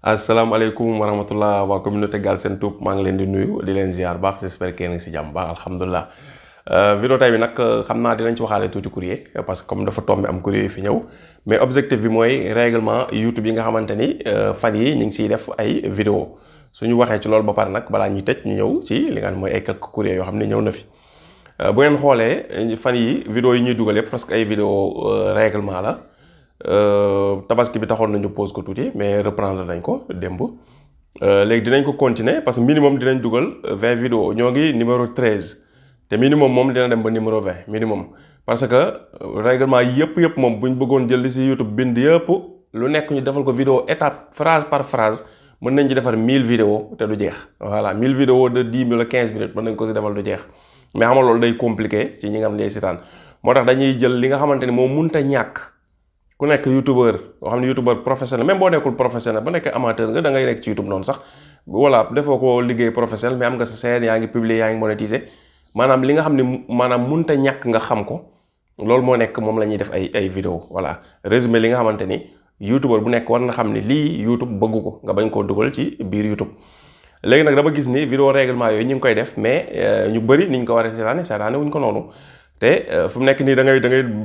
asalaamaaleykum wa rahmatullah waa communauté Galsen Tube maa ngi leen di nuyu di leen ziar baax j'espère que yéen a ngi si jàmm baax alhamdulilah. Vidéo tey bi nag xam naa dinañ ci waxaale tuuti courrier parce que comme dafa tombé am courrier yi fi ñëw mais objectif bi mooy règlement YouTube yi nga xamante ni fan yi ñu ngi siy def ay vidéo suñu waxee ci loolu ba pare nag balaa ñuy tëj ñu ñëw ci li nga xam mooy ay quelques courrier yoo xam ne ñëw na fi. Bu ngeen xoolee fan yi vidéo yi ñuy dugal yëpp parce que ay vidéo règlement la. Tabaski bi taxoon nañu pause ko tuuti mais reprendre nañ ko démb léegi dinañ ko continuer parce que minimum dinañ dugal 20 vidéos ñoo ngi numéro 13 te minimum moom dina dem ba numéro 20 minimum parce que règlement yëpp moom bu ñu bëggoon jël li si YouTube bind yëpp lu nekk ñu defal ko vidéo étape phrase par phrase mën nañ ci defar 1000 vidéos te du jeex voilà 1000 vidéos de 10 wala 15 minutes mën nañ ko si defal du jeex mais xam nga loolu day compliqué ci ñi nga xam ne sitaan moo tax dañuy jël li nga xamante ni moom mënut a ñàkk. ku nekk youtubeur boo xam ne youtubeur professionnel même boo nekkul professionnel ba nekk amateur nga da ngay nekk ci youtube noonu sax voilà defoo ko liggéey professionnel mais am nga sa chaîne yaa ngi publier yaa ngi monétiser maanaam li nga xam ne maanaam mënta ñàkk nga xam ko loolu moo nekk moom la ñuy def ay vidéo voilà résumé li nga xamante ni youtubeur bu nekk war na xam ne lii youtube bëggu ko nga bañ koo dugal ci biir youtube léegi nag dama gis ni vidéo règlement yooyu ñu ngi koy def mais ñu bëri niñ ko war a seetaane wuñ ko noonu te fu mu nekk nii da ngay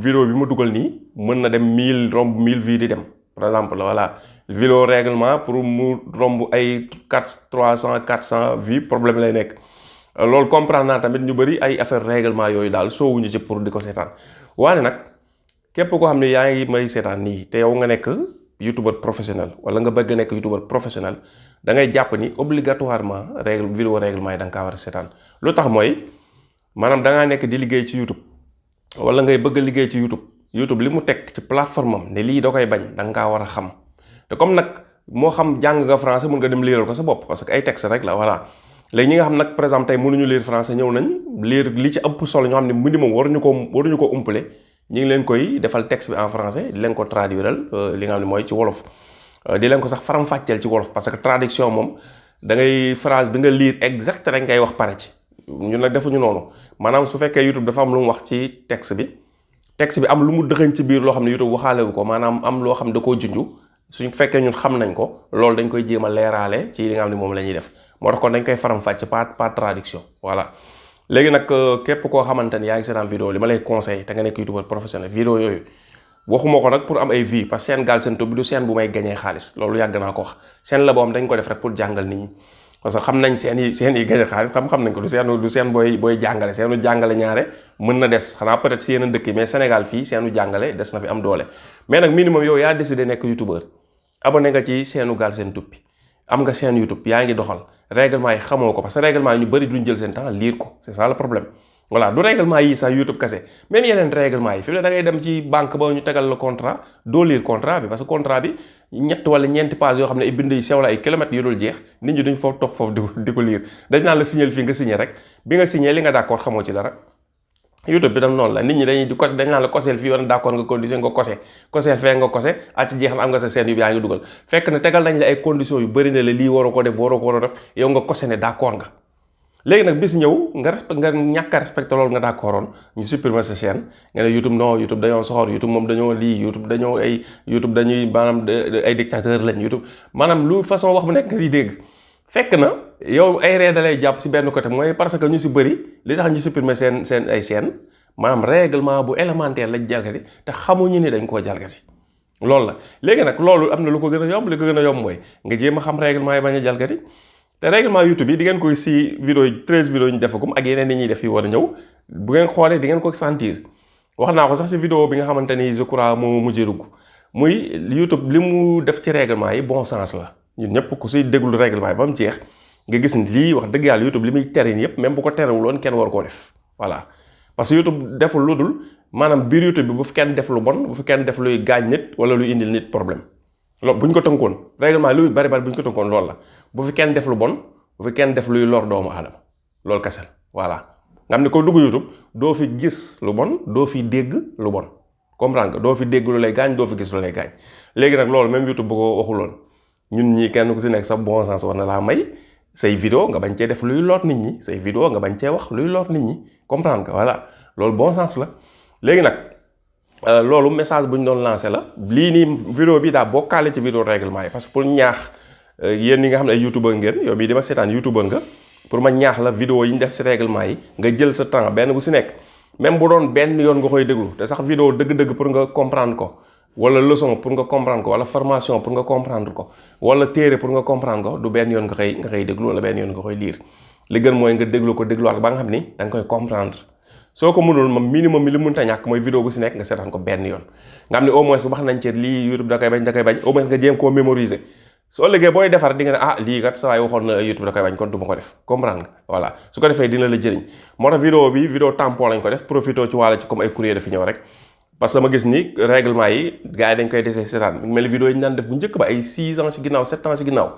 vidéo bi ma dugal nii mën na dem 1000 romb 1000 vues di dem par exemple voilà vidéo règlement pour mu romb ay 300 400 vues problème lay nekk loolu comprendre naa tamit ñu bëri ay affaire règlement yooyu daal soowuñu ci pour di ko seetaan waane nag képp koo xam ne yaa ngi may seetaan nii te yow nga nekk youtubeur professionnel wala nga bëgg nekk youtubeur professionnel da ngay jàpp ni obligatoirement vidéo règlement yi da nga kaa war a seetaan lu tax mooy maanaam da ngaa nekk di liggéey ci YouTube wala ngay bëgg a liggéey ci YouTube li mu teg ci plateforme am ne lii da koy bañ da nga kaa war a xam te comme nag moo xam jàng nga français mun nga dem liiral ko sa bopp parce que ay texte rek la voilà léegi ñi nga xam nag par exemple tey mënuñu lire français ñëw nañ lire li ci ëpp solo ñoo xam ne minimum waruñu ko umpale ñu ngi leen koy defal texte bi en français di leen ko traduiral li nga xam ne mooy ci wolof di leen ko sax faram-fàcceel ci wolof parce que traduction moom da ngay phrase bi nga lire exact rek ngay wax pare ci ñun nag defuñu noonu maanaam su fekkee YouTube dafa am lu mu wax ci texte bi am lu mu dëxëñ ci biir loo xam ne YouTube waxaalewu ko maanaam am loo xam ne da koo junju suñ fekkee ñun xam nañ ko loolu dañ koy jéem a leeraale ci li nga xam ne moom la ñuy def moo tax kon dañ koy faram-fàcce par traduction voilà léegi nag képp koo xamante ni yaa ngi seetaan vidéo li ma lay conseil te nga nekk youtubeur professionnel vidéo yooyu waxuma ko nag pour am ay vues parce que chaîne Galsen Tube bi du chaîne bu may gañee xaalis loolu yàgg naa ko wax chaîne la boo xam dañ ko def rek pour jàngal nit ñi parce que xam nañ seen yi gañe xaalis xam nañ ko du seen booy jàngale seenu jàngale ñaare mën na des xanaa peut-être si yeneen dëkk yi mais Sénégal fii seenu jàngale des na fi am doole mais nag minimum yow yaa décidé nekk youtubeur abonné nga ci seenu Galsen Tube bi am nga chaîne YouTube yaa ngi doxal règlement yi xamoo ko parce que règlement yi ñu bëri duñ jël seen temps lire ko c'est ça le problème voilà du règlement yi sax YouTube kese même yeneen règlement yi fi mu ne da ngay dem ci banque ba ñu tegal la contrat doo lire contrat bi parce que contrat bi ñett wala ñeenti page yoo xam ne ay bind yu sew la ay kilomètres yu dul jeex nit ñi duñ foofu toog foofu di ko lire dañ naan la signer fii nga signer rek bi nga signer li nga d'accord xamoo ci dara YouTube bi tam noonu la nit ñi dañuy di cosé dañ naan la coseel fii war na d'accord nga condition nga coseel fee nga cosé ci jeex na am nga sa scène yu yaa ngi dugal fekk ne tegal nañ la ay conditions yu bëri ne la lii waroo ko def yow nga cosé ne d'accord nga léegi nag bis ñëw nga ñàkk a respecté loolu nga d'accordoon ñu supprimer sa chaîne nga ne YouTube dañoo soxor YouTube moom dañoo lii YouTube dañuy maanaam ay dictateur lañ YouTube maanaam lu façon wax bu nekk nga siy dégg fekk na yow ay ree dalay jàpp si benn côté mooy parce que ñu si bëri li tax ñu supprimer seen ay chaîne maanaam règlement bu élémentaire lañ jalgati te xamuñu ni dañ koo jalgati loolu la léegi nag loolu am na lu ko gën a yomb li ko gën a yomb mooy nga jéem a xam règlement yi bañ a jalgati te règlement YouTube yi di ngeen koy si vidéo yi 13 vidéo ñu defagum ak yeneen yi ñuy def yi war a ñëw bu ngeen xoolee di ngeen ko sentir wax naa ko sax si vidéo bi nga xamante ni je crois moo mujjee dugg muy YouTube li mu def ci règlement yi bon sens la ñun ñëpp ku si déglu règlement yi ba mu jeex nga gis ni lii wax dëgg yàlla YouTube li muy tere yëpp même bu ko terewuloon kenn war koo def voilà parce que YouTube deful lu dul maanaam biir YouTube bi bu fi kenn def lu bon bu fi kenn def luy gaañ nit wala luy indil nit problème loolu bu ñu ko tënkoon règlement luy bari bu ñu ko tënkoon loolu la bu fi kenn def lu bon bu fi kenn def luy lor doomu aadama loolu kese voilà nga xam ne ko dugg YouTube doo fi gis lu bon doo fi dégg lu bon comprendre nga doo fi dégg lu lay gaañ doo fi gis lu lay gaañ léegi nag loolu même YouTube bu ko waxuloon ñun ñii kenn ku si nekk sa bon sens war na laa may say vidéo nga bañ cee def luy lor nit ñi say vidéo nga bañ cee wax luy lor nit ñi comprendre nga voilà loolu bon sens la léegi nag loolu message bu ñu doon lancé la lii nii vidéo bi daa bokkaale ci vidéo règlement yi parce que pour ñaax yéen ñi nga xam ne ay youtubeur ngeen yow bii dama seetaan youtubeur nga pour ma ñaax la vidéo yi ñu def si règlement yi nga jël sa temps benn bu si nekk même bu doon benn yoon nga koy déglu te sax vidéo dëgg-dëgg pour nga comprendre ko wala leçon pour nga comprendre ko wala formation pour nga comprendre ko wala téere pour nga comprendre ko du benn yoon nga koy déglu wala benn yoon nga koy lire li gën mooy nga déglu ko dégluwaat ba nga xam ni da nga koy comprendre soo ko mënul moom minimum mi li mënta ñàkk mooy vidéo bu si nekk nga seetaan ko benn yoon nga xam ne au moins wax nañ ci lii YouTube da koy bañ au moins nga jéem koo mémoriser soo liggéey booy defar di nga ne lii kat saa waay waxoon na YouTube da koy bañ kon du ma ko def comprendre nga voilà su ko defee dina la jëriñ moo tax vidéo tampon lañ ko def profité ci wàlla ci comme ay courrier dafa ñëw rek parce que dama gis ni règlement yi gars yi dañ koy desee seetaan mel ni vidéo yi ñu daan def bu njëkk ba ay 6 ans si ginnaaw 7 ans si ginnaaw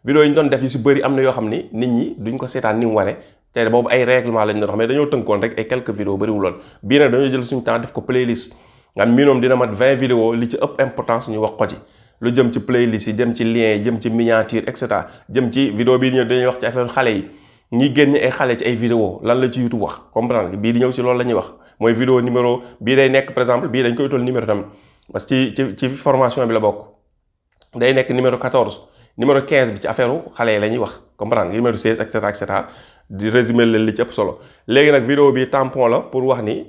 vidéo yi ñu doon def yu si bëri am na yoo xam ni nit ñi duñ ko seetaan ni mu waree te boobu ay règlement lañ doon wax mais dañoo tënkoon rek ay quelques vidéos bëriwuloon bii nag dañoo jël suñu temps def ko playlist nga am minoom dina mat 20 vidéos li ci ëpp importance ñu wax ko ci lu jëm ci playlist yi jëm ci lien yi jëm ci miniature et cetera jëm ci vidéo bii di ñëw dañuy wax ci affaire xale yi ñi génn ay xale ci ay vidéo lan la ci YouTube wax comprendre bii di ñëw ci loolu la ñuy wax mooy vidéo numéro bii day nekk par exemple bii dañ koy utal numéro tamit parce que ci formation bi la bokk day nekk numéro 14 numéro 15 bi ci affaire xale yi la ñuy wax comprendre numéro 16 et cetera di résumer leen li ci ëpp solo léegi nag vidéo bi tampon la pour wax ni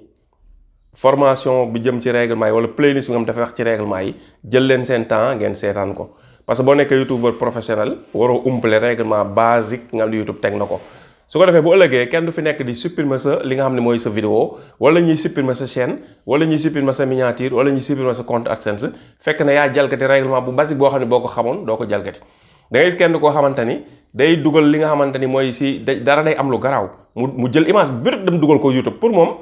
formation bi jëm ci règlement yi wala playlist bi nga xam dafa wax ci règlement yi jël leen seen temps ngeen seetaan ko parce que boo nekkee youtubeur professionnel waroo umpale règlement basique nga xam ne YouTube teg na ko su ko defee bu ëllëgee kenn du fi nekk di supprimer sa li nga xam ne mooy sa vidéo wala ñuy supprimer sa chaîne wala ñuy supprimer sa miniature wala ñuy supprimer sa compte AdSense fekk na yaa jalgati règlement bu basique boo xam ne boo ko xamoon doo ko jalgati da ngay gis kenn koo xamante ni day dugal li nga xamante ni mooy si dara day am lu garaaw mu jël image bi dem dugal ko YouTube pour moom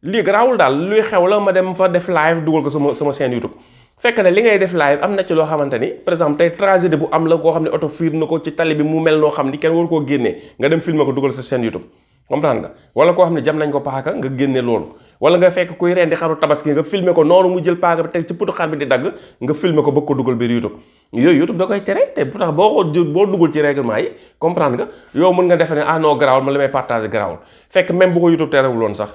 lii garaawul daal luy xew la ma dem fa def live dugal ko sama chaîne YouTube fekk ne li ngay def live am na ci loo xamante ni par exemple tey tragédie bu am la koo xam ne oto fiir na ko ci tali bi mu mel noo xam ni kenn waru koo génnee nga dem filmer ko dugal sa chaîne YouTube comprendre nga wala koo xam ne jam nañ ko paaka nga génne loolu wala nga fekk kuy rendi xaru tabaski nga filmer ko noonu mu jël paaka bi teg ci putu xar bi di dagg nga filmer ko bëgg ko dugal biir YouTube yooyu YouTube da koy tere te pourtant boo dugal ci règlement yi comprendre nga yow mën nga defe ne non garaawul ma li may partager garaawul fekk même bu ko YouTube terewul woon sax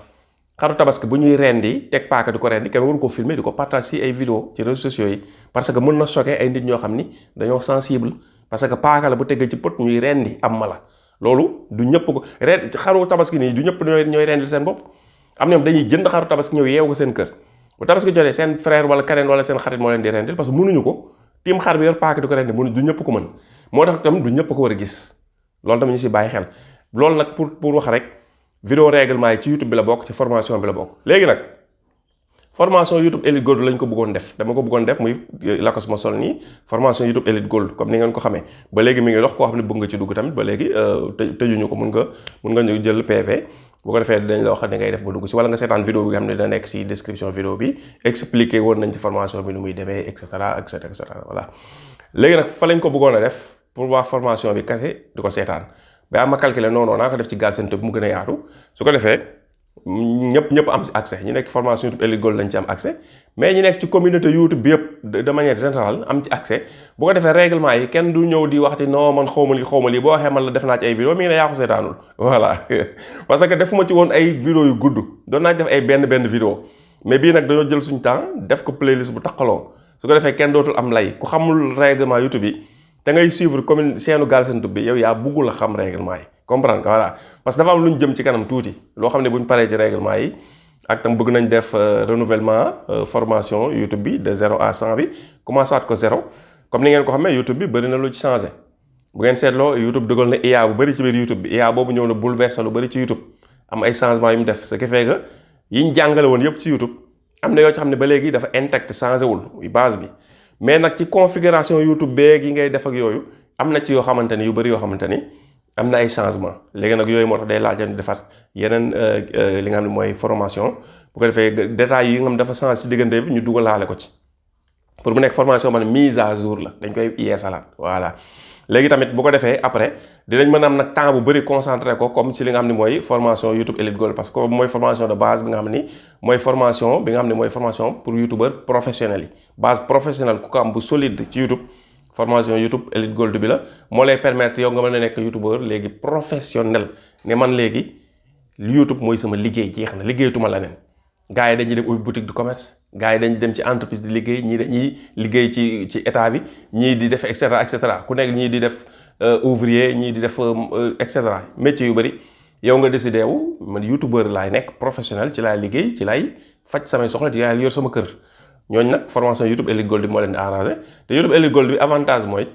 xaru tabaski bu ñuy rendi teg paaka di ko rendi kenn waru ko filmer di ko partage ci ay vidéo ci réseaux sociaux yi parce que mën na choquer ay nit ñoo xam ni dañoo sensible parce que paaka la bu teggee ci pot ñuy rendi am ma la loolu du ñëpp ko xaru tabaski nii du ñëpp ñooy rendil seen bopp am na ñoom dañuy jënd xaru tabaski ñëw yeewu ko seen kër bu tabaski jotee seen frère wala keneen wala seen xarit moo leen di rendil parce que mënuñu ko tiim xar bi yor paaka di ko rendi du ñëpp ko mën moo tax tam du ñëpp ko war a gis loolu tamit ñu si bàyyi xel loolu nag pour wax rek vidéo règlement yi ci YouTube bi la bokk ci formation bi la bokk léegi nag formation YouTube Elite Gold lañ ko bëggoon def dama ko bëggoon def muy lakos ma sol nii formation YouTube Elite Gold comme ni ngeen ko xamee ba léegi mi ngi dox koo xam ne bëgg nga ci dugg tamit ba léegi tëjuñu ko mun nga ñu jël PV bu ko defee dañ la wax ne ngay def ba dugg si wala nga seetaan vidéo bi nga xam ne dina nekk si description vidéo bi expliqué woon nañ ci formation bi nu muy demee et cetera et cetera et cetera voilà léegi nag fa lañ ko bëggoon a def pour wax formation bi kase di ko seetaan ba ma calculer non naa ko def ci Galsen Tube mu gën a yaatu su ko defee ñëpp am ci accès ñi nekk formation YouTube Elite Gold lañ ci am accès mais ñi nekk ci communauté YouTube bi yëpp de manière générale am ci accès bu ko defee règlement yi kenn du ñëw di waxti non man xawma lii boo waxee man la def naa ci ay vidéo mi ngi ne yaa ko seetaanul voilà parce que defuma ci woon ay vidéo yu gudd doon naa def ay benn vidéo mais bii nag dañoo jël suñu temps def ko playlist bu taqaloo su ko defee kenn dootul am lay ku xamul règlement YouTube yi da ngay suivre commune chaîne Galsen Tube bi yow yaa buggul a xam règlement yi comprendre nga voilà parce que dafa am lu ñu jëm ci kanam tuuti loo xam ne bu ñu paree ci règlement yi ak tam bëgg nañ def renouvellement formation YouTube bi de 0 à 100 bi commencé waat ko 0 comme ni ngeen ko xamee YouTube bi bëri na lu ci changé bu ngeen seetloo YouTube dugal na IA bu bëri ci biir YouTube bi IA boobu ñëw na bouleversé lu bëri ci YouTube am ay changement yu mu def ce qui fait que yi ñu jàngale woon yëpp ci YouTube am na yoo ci xam ne ba léegi dafa intact changé wul base bi mais nag ci configuration YouTube beeg yi ngay def ak yooyu am na ci yoo xamante ni yu bëri yoo xamante ni am na ay changement léegi nag yooyu moo tax day laajal defaat yeneen li nga xam ne mooy formation bu ko defee détails yi nga xam dafa changé ci diggante bi ñu dugalaale ko ci pour mu nekk formation ba ne mise à jour la dañ koy yeesalaat voilà. léegi tamit bu ko defee après dinañ mën a am nag temps bu bëri concentré ko comme ci li nga xam ne mooy formation YouTube Elite Gold parce que mooy formation de base bi nga xam ni mooy formation bi nga xam ne mooy formation pour youtubeur professionnel yi base professionnelle ku ko am bu solide ci YouTube formation YouTube Elite Gold bi la moo lay permettre yow nga mën a nekk youtubeur léegi professionnel ne man léegi YouTube mooy sama liggéey jeex na liggéeyatuma leneen gars yi dañuy dem ubbi boutique de commerce gars yi dañuy dem ci entreprise di liggéey ñii dañuy liggéey ci état bi ñii di def et cetera ku nekk ñii di def ouvrier ñii di def et cetera métier yu bëri. yow nga décidé wu man youtubeur laay nekk professionnel ci laay liggéey ci laay faj samay soxla ci laay yor sama kër ñooñu nag formation YouTube Elite Gold bi moo leen di arrangé te YouTube Elite Gold bi avantage mooy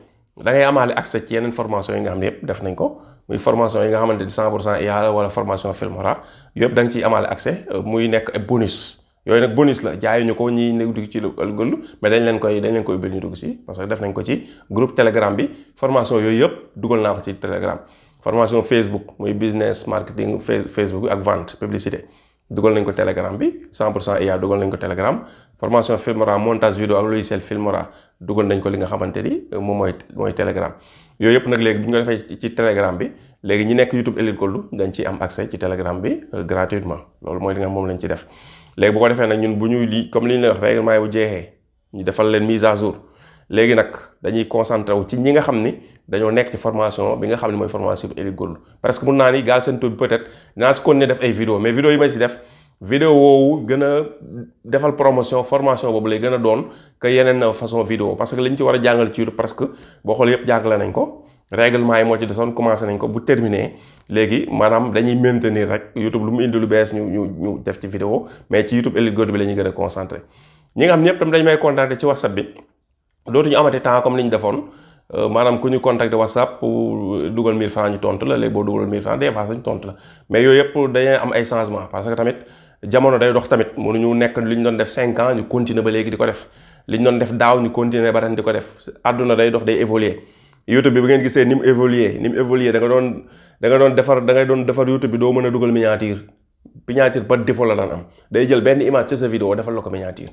da ngay amaale accès ci yeneen formation yi nga xam ne yëpp def nañ ko muy formation yi nga xamante ni 100% IA la wala formation Filmora yëpp da nga ciy amaale accès muy nekk bonus yooyu nag bonus la jaayuñu ko ñi ne dugg ci Elite Gold mais dañ leen koy ubbil ñu dugg si parce que def nañ ko ci groupe Telegram bi formation yooyu yëpp dugal naa ko ci Telegram formation Facebook muy business marketing Facebook bi ak vente publicité dugal nañ ko Telegram bi 100% IA dugal nañ ko Telegram formation Filmora montage vidéo ak logiciel Filmora dugal nañ ko li nga xamante ni moom mooy Telegram yooyu yëpp nag léegi bu ñu ko defee ci Telegram bi léegi ñi nekk YouTube Elite Gold dañ ciy am accès ci Telegram bi gratuitement loolu mooy li nga moom lañ ci def léegi bu ko defee nag ñun bu ñuy lii comme li ñu leen wax règlement yi bu jeexee ñu defal leen mise à jour léegi nag dañuy concentré wu ci ñi nga xam ni dañoo nekk ci formation bi nga xam ne mooy formation Elite Gold parce que mun naa ni Galsen Tube bi peut-être dinaa si continuer def ay vidéo mais vidéo yi may si def vidéo woowu gën a defal promotion formation boobu lay gën a doon que yeneen façon vidéo parce que li ñu ci war a jàngal ci YouTube presque boo xoolee yëpp jàngale nañ ko règlement yi moo ci desoon commencé nañ ko bu terminé léegi maanaam dañuy maintenir rek YouTube lu mu indi lu bees ñu def ci vidéo mais ci YouTube Elite Gold bi la ñuy gën a concentré ñi nga xam ñëpp tam dañ may contacter ci WhatsApp bi dootuñu amati temps comme li ñu defoon maanaam ku ñu contacter WhatsApp dugal 1000 francs ñu tontu la léegi boo dugal 1000 francs des fois sañ tontu la mais yooyu yëpp dañuy am ay changement parce que tamit jamono day dox tamit mënuñu nekk li ñu doon def 5 ans ñu continuer ba léegi di ko def li ñu doon def daaw ñu continuer ba ren di ko def àdduna day dox day évoluer YouTube bi bu ngeen gisee ni mu évoluer da nga doon defar YouTube bi doo mën a dugal miniature par défaut la daan am day jël benn image ci sa vidéo defal la ko miniature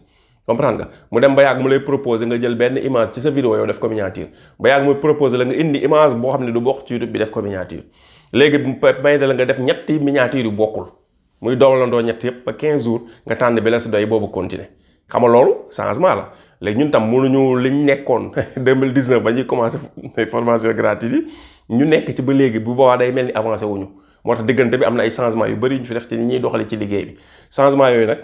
comprendre nga mu dem ba yàgg mu lay proposer nga jël benn image ci sa vidéo yow def ko miniature ba yàgg muy proposer la nga indi image boo xam ne du bokk ci YouTube bi def ko miniature léegi may da la nga def ñetti miniature yu bokkul muy doolandoo ñett yëpp ba 15 jours nga tànn bi la si doy boobu continuer xam nga loolu changement la léegi ñun tam mënuñu liñ nekkoon 2019 ba ñuy commencé formation gratuite yi ñu nekk ci ba léegi bu boobaa day mel ni avancé wuñu moo tax diggante bi am na ay changement yu bëri ñu fi def ci ni ñuy doxale ci liggéey bi changement yooyu nag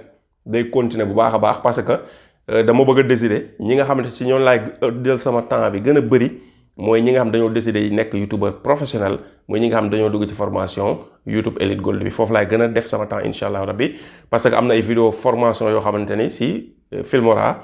day continuer bu baax a baax parce que dama bëgg a décider ñi nga xamante si ñoom laay jël sama temps bi gën a bëri mooy ñi nga xam dañoo décider yi nekk youtubeur professionnel mooy ñi nga xam dañoo dugg ci formation YouTube Elite Gold bi foofu laay gën a def sama temps incha allah rabbi parce que am na ay vidéo formation yoo xamante ni si Filmora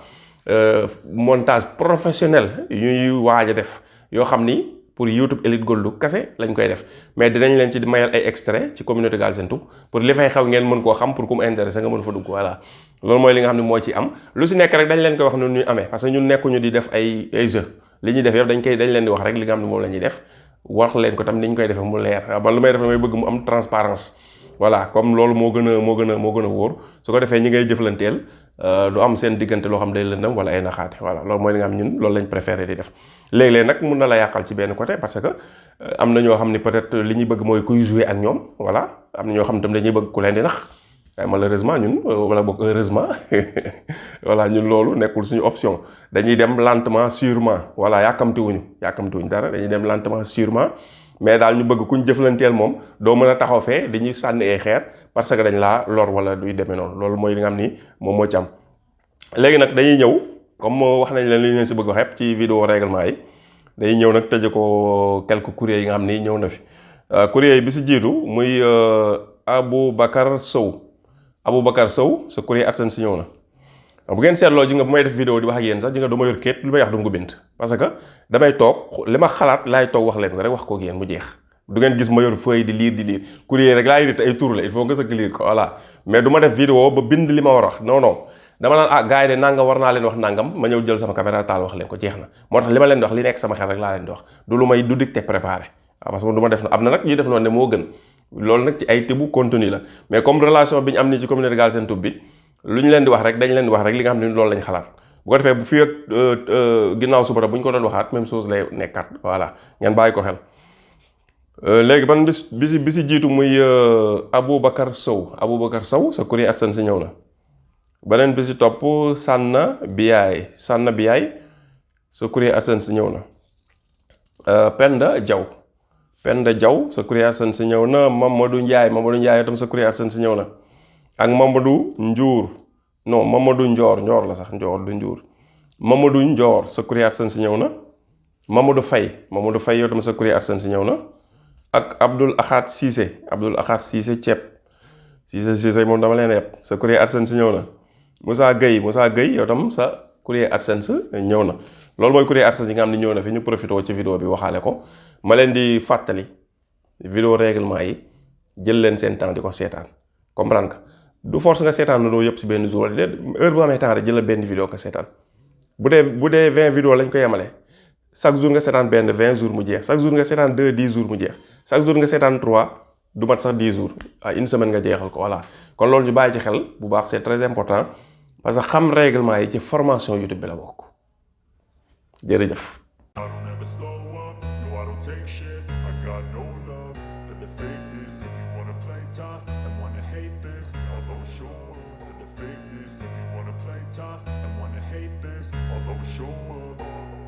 montage professionnel ñuy waaj a def yoo xam ni pour YouTube Elite Gold kase lañ koy def mais dinañ leen ci mayal ay extrait ci communauté Galsen Tube pour li fay xew ngeen mën koo xam pour ku mu intéressé nga mën fa dugg voilà loolu mooy li nga xam ne moo ci am lu si nekk rek dañ leen koy wax ne ñuy amee parce que ñun nekkuñu di def ay jeu li ñuy def yëpp dañ leen di wax rek li nga xam ne moom la ñuy def wax leen ko tam ni ñu koy defee mu leer man lu may def damay bëgg mu am transparence voilà comme loolu moo gën a wóor su ko defee ñi ngay jëflanteel du am seen diggante loo xam day lëndëm wala ay naxaate voilà loolu mooy li nga xam ñun loolu lañ préféré di def léeg-léeg nag mun na la yàqal ci benn côté parce que am na ñoo xam ni peut-être li ñuy bëgg mooy kuy jouer ak ñoom voilà am na ñoo xam tam dañuy bëgg ku leen di nax waaye malheureusement ñun wala boog heureusement voilà ñun loolu nekkul suñu option dañuy dem lentement sûrement voilà yàkkamtiwuñu dara dañuy dem lentement sûrement mais daal ñu bëgg kuñ jëflanteel moom doo mën a taxaw fee dañuy sànni ay xeer parce que dañ laa lor wala duy demee noonu loolu mooy li nga xam ni moom moo ci am léegi nag dañuy ñëw comme wax nañ leen li leen si bëgg wax yëpp ci vidéo règlement yi dañuy ñëw nag tëje ko quelques courriers yi nga xam ni ñëw na fi courrier yi bi si jiitu muy Aboubacar Sow sa courrier AdSense si ñëw na bu ngeen seetloo ji nga bu may def vidéo di wax ak yéen sax ji nga du ma yor kéet lu may wax du ma ko bind parce que damay toog li ma xalaat laay toog wax leen ko rek wax ko ak yéen mu jeex du ngeen gis ma yor feuille di lire courrier rek laay lire ay tur la il faut nga sëkk lire ko voilà mais du ma def vidéo ba bind li ma war a wax non dama naan gars yi de nangam war naa leen wax nangam ma ñëw jël sama caméra taal wax leen ko jeex na moo tax li ma leen di wax li nekk sama xel rek laa leen di wax du lu may du dicté préparé waaw parce que du ma def na am na nag ñuy def noonu ne moo gën loolu nag ci ay tibu contenu la mais comme relation bi ñu am ni ci communauté Galsen Tube bi lu ñu leen di wax rek dañ leen di wax rek li nga xam ne loolu lañ xalaat bu ko defee bu fi ak ginnaaw suba bu ñu ko doon waxaat même chose lay nekkaat voilà ngeen bàyyi ko xel léegi ban bi si jiitu muy Aboubacar Sow sa courrier AdSense si ñëw na beneen bi si topp Sanna Biaye sa courrier AdSense si ñëw na Penda Diaw sa courrier AdSense si ñëw na Mamadou Ndiaye itam sa courrier AdSense si ñëw na ak Mamadou non Mamadou Ndior la sax Ndior du Njour. Mamadou Ndior sa courrier AdSense ñëw na. Mamadou Faye yow tam sa courrier AdSense ñëw na. ak Abdoul Ahad Cissé ceeb Cissé moom dama leen yeb sa courrier AdSense ñëw na. Moussa Gueye yow tam sa courrier AdSense ñëw na. loolu mooy courrier AdSense yi nga xam ne ñëw na fi ñu profité ci vidéo bi waxaale ko ma leen di fàttali vidéo règlement yi jël leen seen temps di ko seetaan comprendre nga du force nga seetaan na doo yëpp si benn jour wala heure boo amee temps rek jëlal benn vidéo ko seetaan bu dee 20 vidéo lañ ko yemale chaque jour nga seetaan benn 20 jours mu jeex chaque jour nga seetaan 2 10 jours mu jeex chaque jour nga seetaan 3 du mat sax 10 jours une semaine nga jeexal ko voilà kon loolu ñu bàyyi ci xel bu baax c'est très important parce que xam règlement yi ci formation YouTube bi la bokk jërëjëf. If you wanna play tough and wanna hate this, I'll always show up.